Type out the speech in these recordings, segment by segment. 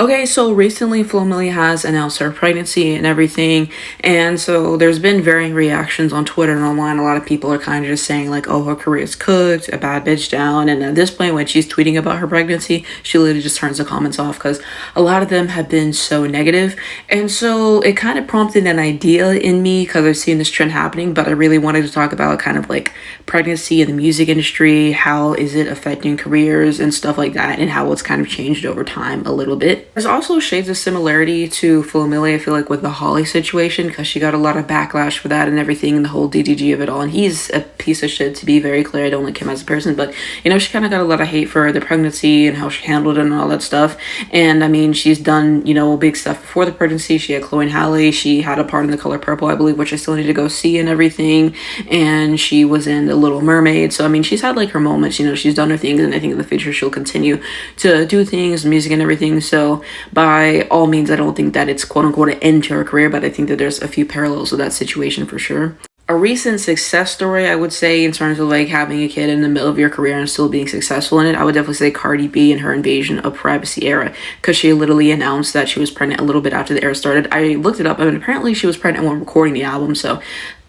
Okay, so recently Flo Milli has announced her pregnancy and everything, and so there's been varying reactions on Twitter and online. A lot of people are kind of just saying like, "Oh, her career's cooked, a bad bitch down." And at this point, when she's tweeting about her pregnancy, she literally just turns the comments off because a lot of them have been so negative. And so it kind of prompted an idea in me because I've seen this trend happening, but I really wanted to talk about kind of like pregnancy in the music industry, how is it affecting careers and stuff like that, and how it's kind of changed over time a little bit. There's also shades of similarity to Flo Milli, I feel like, with the Holly situation, because she got a lot of backlash for that and everything, and the whole DDG of it all. And he's a piece of shit, to be very clear. I don't like him as a person, but she kind of got a lot of hate for the pregnancy and how she handled it and all that stuff. And I mean, she's done, big stuff before the pregnancy. She had Chloe and Halle. She had a part in The Color Purple, I believe, which I still need to go see and everything. And she was in The Little Mermaid. So, I mean, she's had like her moments, she's done her things, and I think in the future she'll continue to do things, music and everything. So, by all means, I don't think that it's quote unquote an end to her career, but I think that there's a few parallels with that situation for sure. A recent success story, I would say, in terms of like having a kid in the middle of your career and still being successful in it, I would definitely say Cardi B and her Invasion of Privacy era, because she literally announced that she was pregnant a little bit after the era started. I looked it up, and apparently she was pregnant when recording the album. So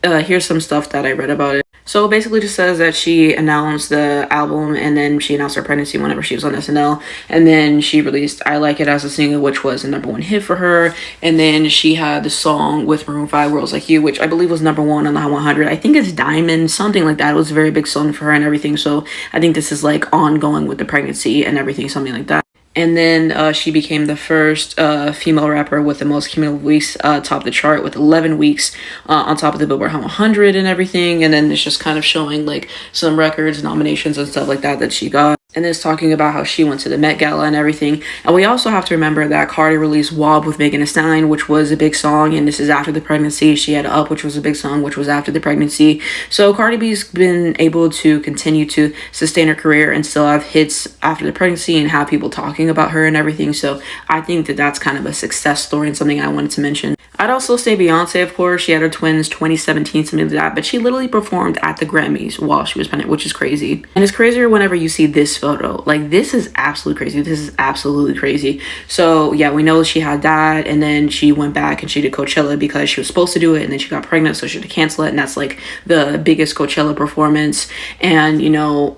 here's some stuff that I read about it. So it basically just says that she announced the album, and then she announced her pregnancy whenever she was on SNL, and then she released I Like It as a single, which was a #1 hit for her. And then she had the song with Maroon 5, Worlds Like You, which I believe was #1 on the Hot 100. I think it's Diamond, something like that. It was a very big song for her and everything. So I think this is like ongoing with the pregnancy and everything, something like that. And then she became the first female rapper with the most cumulative weeks top the chart, with 11 weeks on top of the Billboard Hot 100 and everything. And then it's just kind of showing like some records, nominations, and stuff like that she got. And it's talking about how she went to the Met Gala and everything. And we also have to remember that Cardi released WAP with Megan Thee Stallion, which was a big song, and this is after the pregnancy. She had Up, which was a big song, which was after the pregnancy. So Cardi B's been able to continue to sustain her career and still have hits after the pregnancy and have people talking about her and everything. So I think that that's kind of a success story and something I wanted to mention. I'd also say Beyonce, of course. She had her twins 2017, something like that, but she literally performed at the Grammys while she was pregnant, which is crazy. And it's crazier whenever you see this photo. Like, this is absolutely crazy. This is absolutely crazy. So yeah, we know she had that, and then she went back and she did Coachella because she was supposed to do it, and then she got pregnant, so she had to cancel it. And that's like the biggest Coachella performance, and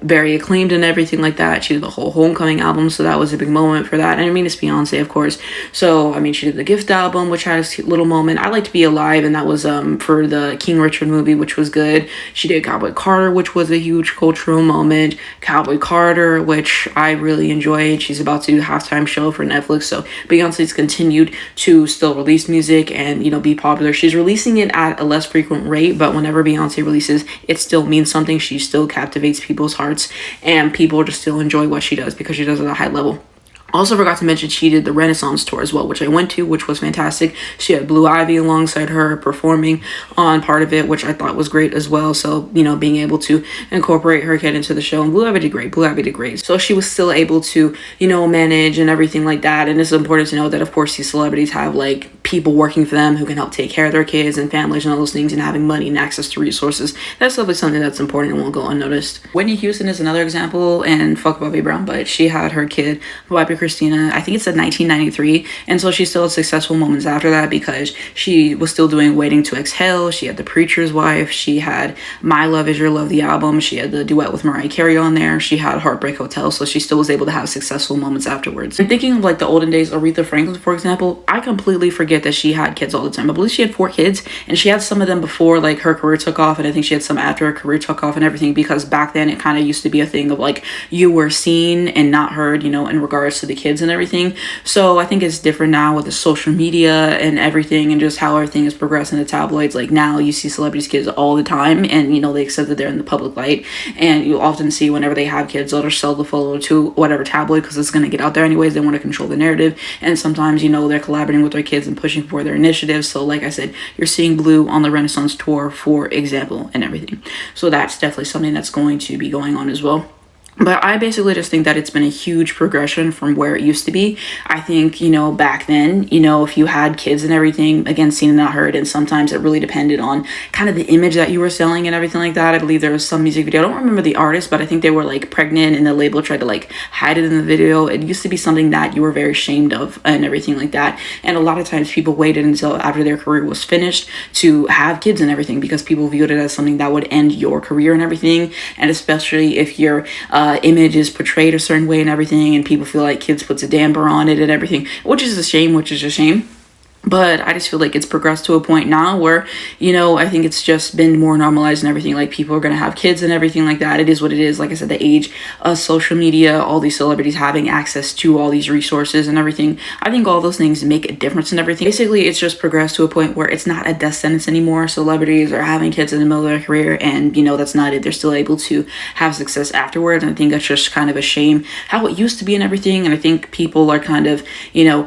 very acclaimed and everything like that. She did the whole Homecoming album, so that was a big moment for that. And I mean, it's Beyonce, of course. So I mean, she did the Gift album, which had a little moment. I Like to Be Alive, and that was for the King Richard movie, which was good. She did Cowboy Carter, which was a huge cultural moment. Cowboy Carter, which I really enjoyed. She's about to do a halftime show for Netflix. So Beyonce's continued to still release music and be popular. She's releasing it at a less frequent rate, but whenever Beyonce releases, it still means something. She still captivates people's hearts, and people just still enjoy what she does because she does it at a high level. Also forgot to mention she did the Renaissance tour as well, which I went to, which was fantastic. She had Blue Ivy alongside her performing on part of it, which I thought was great as well. So, being able to incorporate her kid into the show, and Blue Ivy did great. Blue Ivy did great. So she was still able to, manage and everything like that. And it's important to know that, of course, these celebrities have like people working for them who can help take care of their kids and families and all those things, and having money and access to resources. That's definitely something that's important and won't go unnoticed. Whitney Houston is another example, and fuck Bobby Brown, but she had her kid, Bobby Christina, I think it's in 1993, and so she still had successful moments after that because she was still doing Waiting to Exhale. She had The Preacher's Wife. She had My Love Is Your Love, the album. She had the duet with Mariah Carey on there. She had Heartbreak Hotel, so she still was able to have successful moments afterwards. And thinking of like the olden days, Aretha Franklin, for example, I completely forget that she had kids all the time. I believe she had 4 kids, and she had some of them before like her career took off, and I think she had some after her career took off and everything, because back then it kind of used to be a thing of like you were seen and not heard, in regards to the kids and everything. So I think it's different now with the social media and everything, and just how everything is progressing in the tabloids. Like now you see celebrities' kids all the time, and they accept that they're in the public light, and you often see whenever they have kids, they'll just sell the photo to whatever tabloid because it's going to get out there anyways. They want to control the narrative, and sometimes they're collaborating with their kids and pushing for their initiatives. So like I said, you're seeing Blue on the Renaissance tour, for example, and everything. So that's definitely something that's going to be going on as well. But I basically just think that it's been a huge progression from where it used to be. I think, back then, if you had kids and everything, again, seen and not heard, and sometimes it really depended on kind of the image that you were selling and everything like that. I believe there was some music video. I don't remember the artist, but I think they were like pregnant and the label tried to like hide it in the video. It used to be something that you were very ashamed of and everything like that. And a lot of times people waited until after their career was finished to have kids and everything because people viewed it as something that would end your career and everything. And especially if you're image is portrayed a certain way and everything, and people feel like kids puts a damper on it and everything, which is a shame, but I just feel like it's progressed to a point now where, I think it's just been more normalized and everything. Like people are going to have kids and everything like that. It is what it is. Like I said, the age of social media, all these celebrities having access to all these resources and everything. I think all those things make a difference in everything. Basically, it's just progressed to a point where it's not a death sentence anymore. Celebrities are having kids in the middle of their career, and, that's not it. They're still able to have success afterwards. And I think that's just kind of a shame how it used to be and everything. And I think people are kind of,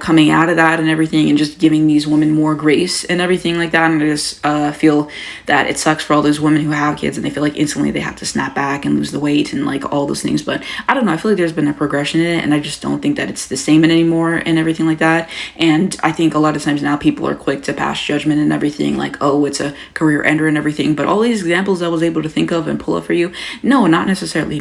coming out of that and everything and just giving these women more grace and everything like that. And I just feel that it sucks for all those women who have kids and they feel like instantly they have to snap back and lose the weight and like all those things. But I don't know, I feel like there's been a progression in it, and I just don't think that it's the same anymore and everything like that. And I think a lot of times now people are quick to pass judgment and everything, like, oh, it's a career ender and everything. But all these examples I was able to think of and pull up for you, no, not necessarily.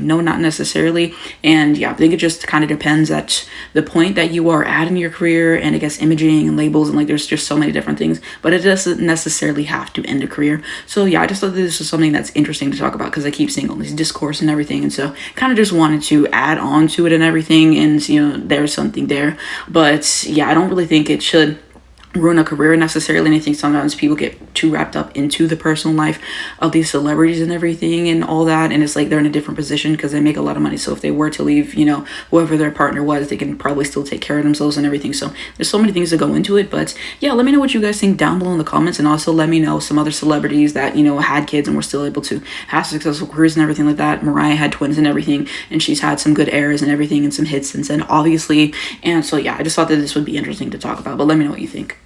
And yeah, I think it just kind of depends at the point that you are at in your career, and I guess imaging and labels, and like there's just so many different things, but it doesn't necessarily have to end a career. So yeah, I just thought that this was something that's interesting to talk about because I keep seeing all these discourse and everything, and so kind of just wanted to add on to it and everything, and there's something there. But yeah, I don't really think it should ruin a career necessarily. And I think sometimes people get too wrapped up into the personal life of these celebrities and everything and all that, and it's like they're in a different position because they make a lot of money. So if they were to leave, whoever their partner was, they can probably still take care of themselves and everything. So there's so many things that go into it. But yeah, let me know what you guys think down below in the comments, and also let me know some other celebrities that had kids and were still able to have successful careers and everything like that. Mariah had twins and everything, and she's had some good airs and everything and some hits since then, obviously. And so yeah, I just thought that this would be interesting to talk about. But let me know what you think.